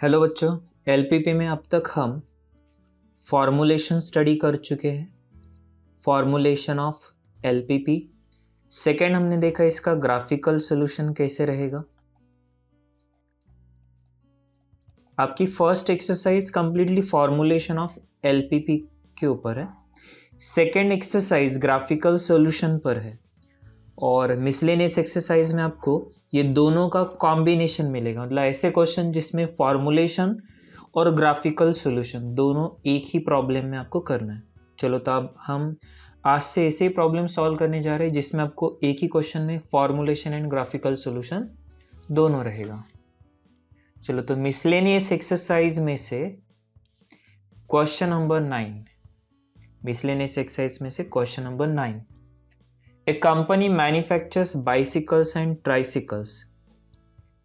Hello बच्चों, LPP में अब तक हम फॉर्मूलेशन स्टडी कर चुके हैं। Formulation of LPP. सेकेंड हमने देखा इसका ग्राफिकल सॉल्यूशन कैसे रहेगा। आपकी first exercise completely formulation of LPP के ऊपर है। सेकेंड एक्सरसाइज ग्राफिकल सॉल्यूशन पर है और मिसलेनियस एक्सरसाइज में आपको ये दोनों का कॉम्बिनेशन मिलेगा। मतलब ऐसे क्वेश्चन जिसमें फॉर्मूलेशन और ग्राफिकल सॉल्यूशन दोनों एक ही प्रॉब्लम में आपको करना है। चलो तो अब हम आज से ऐसे प्रॉब्लम सॉल्व करने जा रहे हैं जिसमें आपको एक ही क्वेश्चन में फॉर्मूलेशन एंड ग्राफिकल सॉल्यूशन दोनों रहेगा। चलो तो मिसलेनियस एक्सरसाइज में से क्वेश्चन नंबर 9, मिसलेनियस एक्सरसाइज में से question number 9। A company manufactures bicycles and tricycles,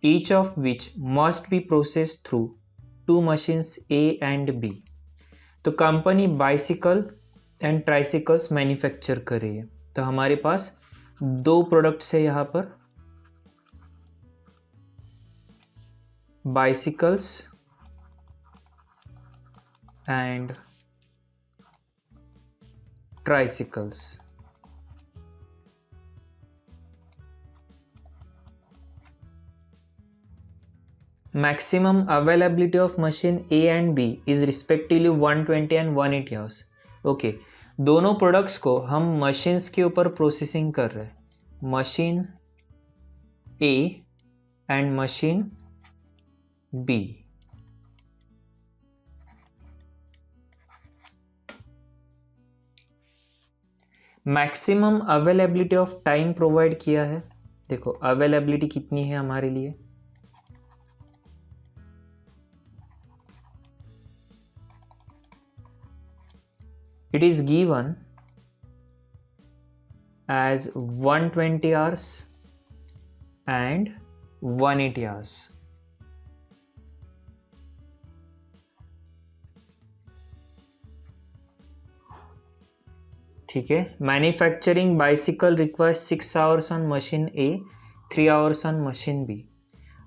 each of which must be processed through two machines A and B. तो कंपनी बाइसिकल एंड ट्राइसिकल्स मैन्युफैक्चर कर रही है। तो हमारे पास दो प्रोडक्ट्स है यहाँ पर, bicycles and tricycles. Maximum availability of machine A and B is respectively 120 and 180 hours. Okay, दोनों प्रोडक्ट्स को हम मशीन्स के ऊपर प्रोसेसिंग कर रहे हैं, machine A and machine B। Maximum availability of time provide किया है। देखो अवेलेबिलिटी कितनी है हमारे लिए, it is given as 120 hours and 180 hours. ठीक है। Manufacturing bicycle requires 6 hours on machine A, 3 hours on machine B।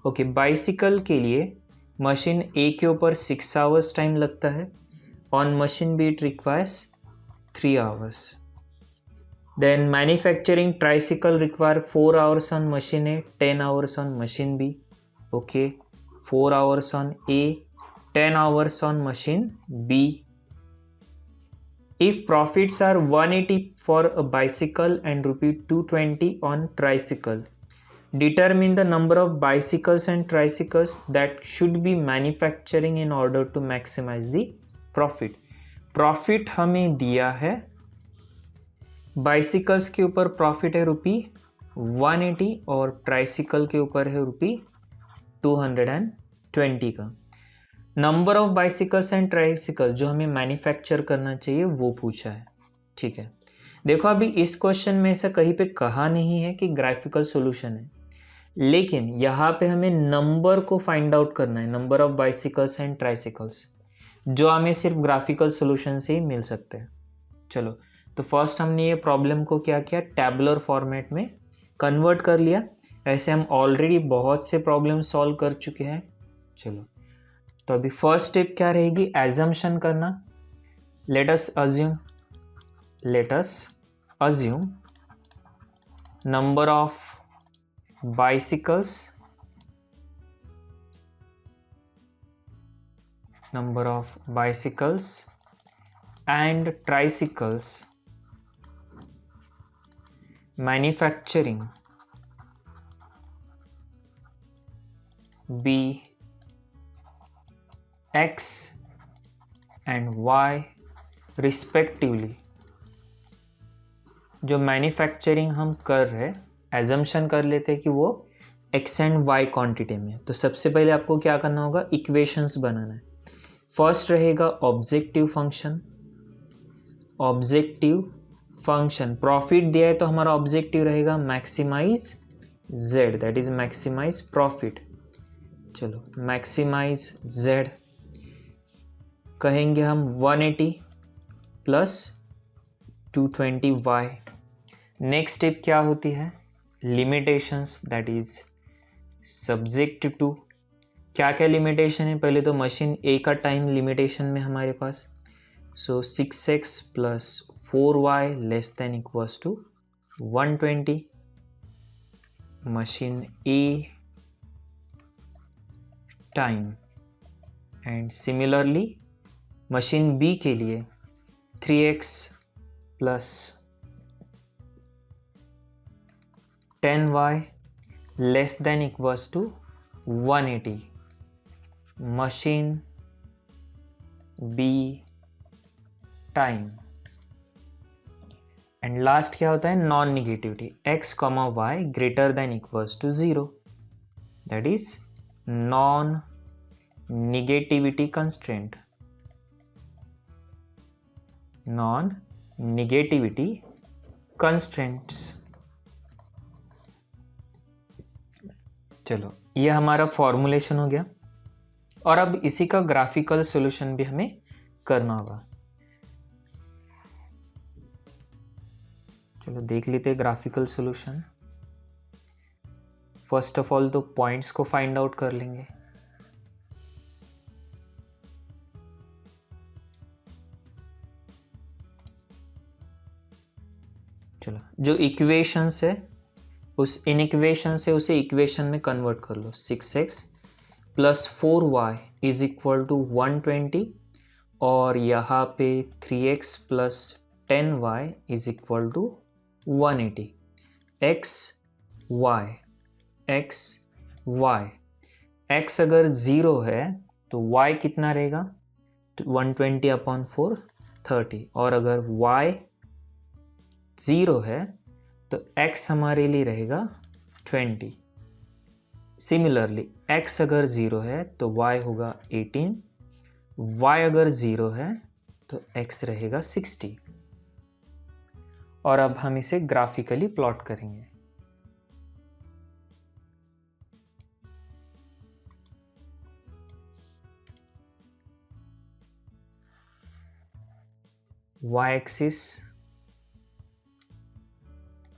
Okay, bicycle के लिए मशीन A के ऊपर 6 hours टाइम लगता है, on machine B it requires 3 hours. Then manufacturing tricycle require 4 hours on machine A, 10 hours on machine B. Okay, 4 hours on A, 10 hours on machine B. If profits are 180 for a bicycle and ₹220 on tricycle, determine the number of bicycles and tricycles that should be manufacturing in order to maximize the profit. Profit हमें दिया है, bicycles के ऊपर profit है ₹180 और tricycle के ऊपर है ₹220 का। Number of bicycles and tricycle जो हमें मैन्युफैक्चर करना चाहिए वो पूछा है। ठीक है, देखो अभी इस क्वेश्चन में ऐसा कहीं पे कहा नहीं है कि ग्राफिकल सॉल्यूशन है, लेकिन यहाँ पे हमें नंबर को फाइंड आउट करना है, नंबर ऑफ बाइसिकल्स एंड ट्राइसिकल्स, जो हमें सिर्फ ग्राफिकल सॉल्यूशन से ही मिल सकते हैं। चलो तो फर्स्ट हमने ये प्रॉब्लम को क्या किया, टैबुलर फॉर्मेट में कन्वर्ट कर लिया। ऐसे हम ऑलरेडी बहुत से प्रॉब्लम सॉल्व कर चुके हैं। चलो तो अभी फर्स्ट स्टेप क्या रहेगी, एजम्पशन करना। Let us assume number of bicycles, number of bicycles and tricycles manufacturing B X and Y respectively। जो मैन्युफैक्चरिंग हम कर रहे हैं, एजम्पशन कर लेते हैं कि वो X एंड Y क्वांटिटी में। तो सबसे पहले आपको क्या करना होगा, इक्वेशंस बनाना है। फर्स्ट रहेगा ऑब्जेक्टिव फंक्शन, प्रॉफिट दिया है तो हमारा ऑब्जेक्टिव रहेगा maximize Z, that is maximize profit. चलो मैक्सिमाइज Z कहेंगे हम 180 प्लस 220Y। नेक्स्ट स्टेप क्या होती है, limitations, that is subject to क्या क्या लिमिटेशन है, पहले तो मशीन ए का टाइम लिमिटेशन में हमारे पास, so 6x plus 4y less than equals to 120, machine A time, and similarly machine B के लिए 3x plus 10y less than equals to 180, machine B time, and last क्या होता है, non negativity, x comma y greater than equals to 0, that is non negativity constraint, non negativity constraints. चलो ये हमारा formulation हो गया, और अब इसी का ग्राफिकल सॉल्यूशन भी हमें करना होगा। चलो देख लेते हैं graphical solution. First of all तो पॉइंट्स को फाइंड आउट कर लेंगे। चलो जो इक्वेशंस है उस इन इक्वेशन से उसे इक्वेशन में कन्वर्ट कर लो। 6x plus 4y is equal to 120, और यहाँ पे 3x plus 10y is equal to 180। x y x y, x अगर 0 है तो y कितना रहेगा, 120 अपॉन 4 30, और अगर y 0 है तो x हमारे लिए रहेगा 20। सिमिलरली x अगर 0 है तो y होगा 18, y अगर 0 है तो x रहेगा 60। और अब हम इसे ग्राफिकली प्लॉट करेंगे। y एक्सिस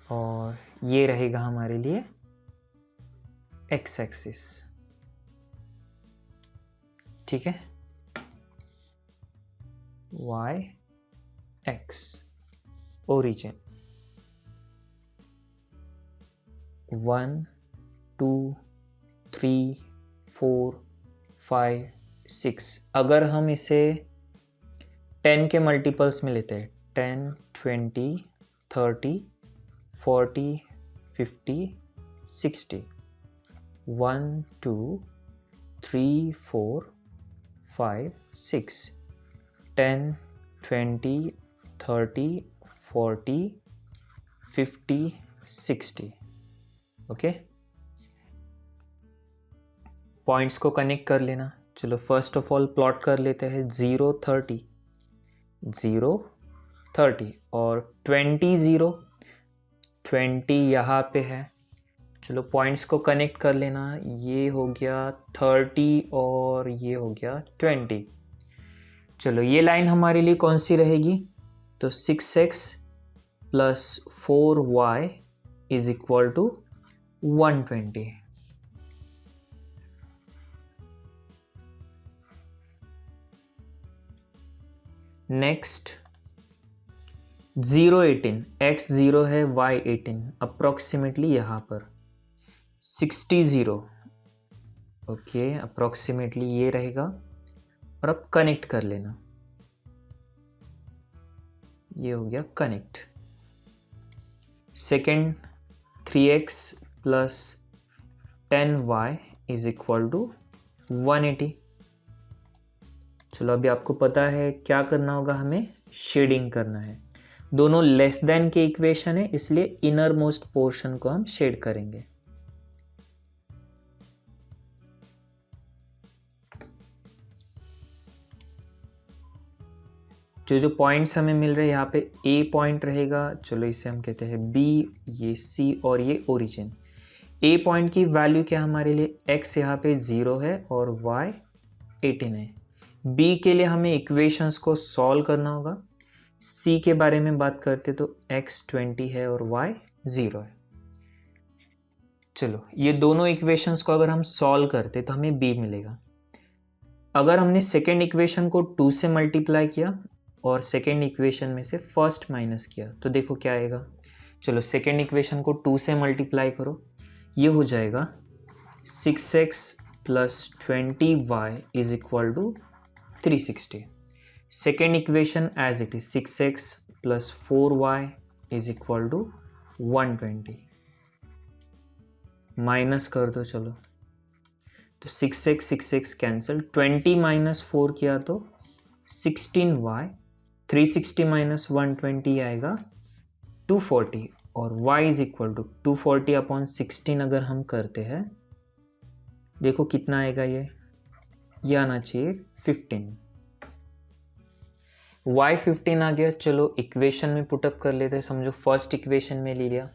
और ये रहेगा हमारे लिए x एक्सिस, ठीक है। y x ओरिजिन 1 2 3 4 5 6, अगर हम इसे 10 के मल्टीपल्स में लेते हैं, 10 20 30 40 50 60, 1 2 3 4 5 6, 10 20 30 40 50 60, ओके। पॉइंट्स को कनेक्ट कर लेना। चलो फर्स्ट ऑफ ऑल प्लॉट कर लेते हैं 0 30 0 30 और 20 0 20 यहाँ पे है। चलो पॉइंट्स को कनेक्ट कर लेना, ये हो गया 30 और ये हो गया 20। चलो ये लाइन हमारे लिए कौन सी रहेगी, तो 6x plus 4y is equal to 120। Next 0 18, x 0 है y 18, अप्रोक्सीमेटली यहाँ पर 60 0, ओके अप्रोक्सीमेटली ये रहेगा। और अब कनेक्ट कर लेना, ये हो गया connect. Second 3x plus 10y is equal to 180। चलो अभी आपको पता है क्या करना होगा, हमें शेडिंग करना है। दोनों लेस देन के इक्वेशन है, इसलिए इनर मोस्ट पोर्शन को हम शेड करेंगे। जो पॉइंट्स हमें मिल रहे हैं, यहाँ पे A पॉइंट रहेगा, चलो इसे हम कहते हैं B, ये C और ये ओरिजिन। A पॉइंट की वैल्यू क्या हमारे लिए, x यहाँ पे 0 है और y 18 है। B के लिए हमें इक्वेशंस को सॉल्व करना होगा। C के बारे में बात करते तो x 20 है और y 0 है। चलो ये दोनों इक्वेशंस को अगर हम सॉल्व करते तो हमें b मिलेगा। अगर हमने सेकेंड इक्वेशन को 2 से मल्टीप्लाई किया और सेकेंड इक्वेशन में से फर्स्ट माइनस किया तो देखो क्या आएगा। चलो सेकेंड इक्वेशन को 2 से मल्टीप्लाई करो, ये हो जाएगा 6x plus 20y is equal to 360। Second equation as it is 6x plus 4y is equal to 120। Minus कर दो चलो, तो 6x कैंसिल, 20 माइनस 4 किया तो 16y, 360 माइनस 120 आएगा 240 और y is equal to 240 upon 16 अगर हम करते हैं देखो कितना आएगा, ये आना चाहिए 15। y 15 आ गया। चलो इक्वेशन में पुटअप कर लेते हैं। समझो फर्स्ट इक्वेशन में ले लिया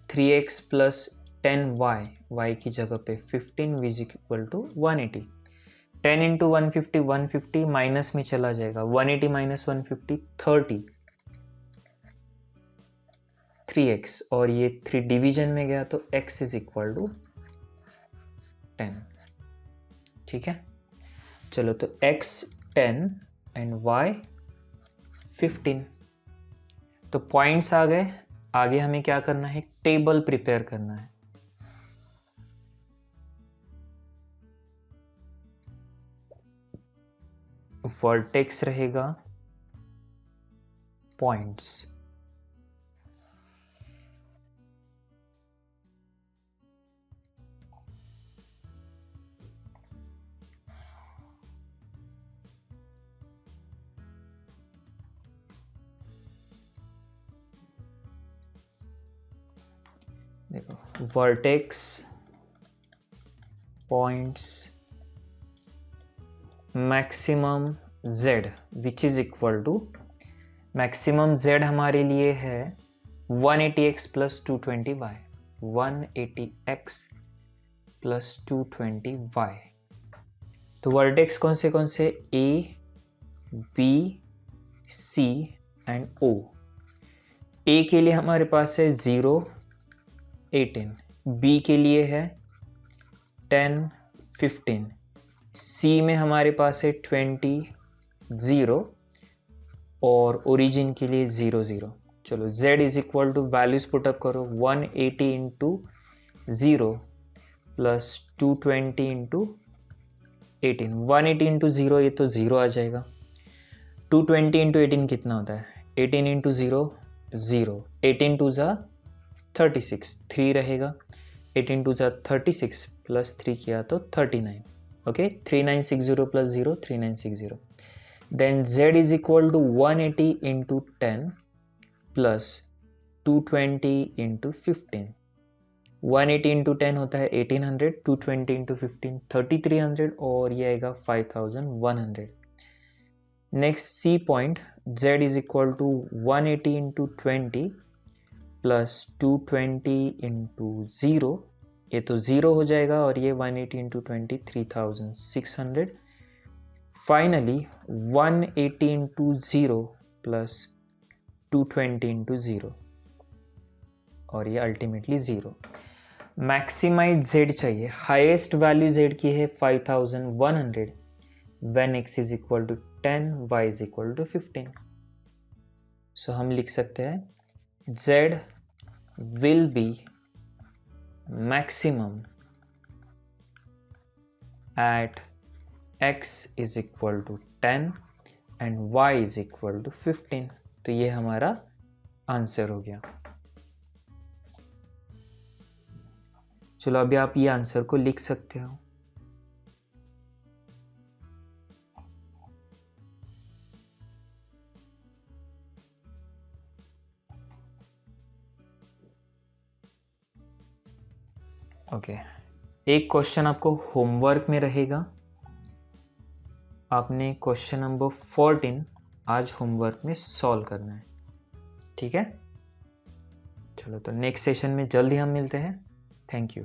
3x प्लस 10y, y की जगह पे 15 is equal to 180। 10 into 150, 150 minus में चला जाएगा, 180 माइनस 150 30, 3x और ये 3 डिवीजन में गया तो x इज इक्वल टू 10। ठीक है, चलो तो x 10 एंड y 15। तो पॉइंट्स आ गए। आगे हमें क्या करना है, टेबल प्रिपेयर करना है। वर्टेक्स रहेगा पॉइंट्स, देखो vertex points maximum z which is equal to, maximum z हमारे लिए है 180x plus 220y, 180x plus 220y। तो वर्टेक्स कौन से A, B, C and O। A के लिए हमारे पास है 0, 18, B के लिए है 10, 15, C में हमारे पास है 20, 0 और ओरिजिन के लिए 0, 0। चलो z is equal to values put up करो, 180 इंटू 0 प्लस 220 इंटू 18, 180 इंटू 0 ये तो 0 आ जाएगा। 220 इंटू 18 कितना होता है, 18 इंटू 0 0, 18 टू ज़ा 36, 3 रहेगा, 18 टू ज़ा 36 प्लस 3 किया तो 39। Okay, 3960 plus 0 3960। Then z is equal to 180 into 10 plus 220 into 15। 180 into 10 होता है 1800, 220 इंटू 15 3300 और ये आएगा 5100। Next C point, z is equal to 180 into 20 plus 220 into 0, ये तो 0 हो जाएगा और ये 180 into 20 3600। Finally 180 into 0 plus 220 into 0 और ये अल्टीमेटली 0। मैक्सिमाइज z चाहिए, हाईएस्ट वैल्यू z की है 5100 when x is equal to 10, y is equal to 15। So हम लिख सकते हैं z will be maximum at x is equal to 10 and y is equal to 15। तो ये हमारा आंसर हो गया। चलो अभी आप ये आंसर को लिख सकते हो। ओके, एक क्वेश्चन आपको होमवर्क में रहेगा। आपने क्वेश्चन नंबर 14 आज होमवर्क में सॉल्व करना है, ठीक है। चलो तो नेक्स्ट सेशन में जल्दी हम मिलते हैं। Thank you.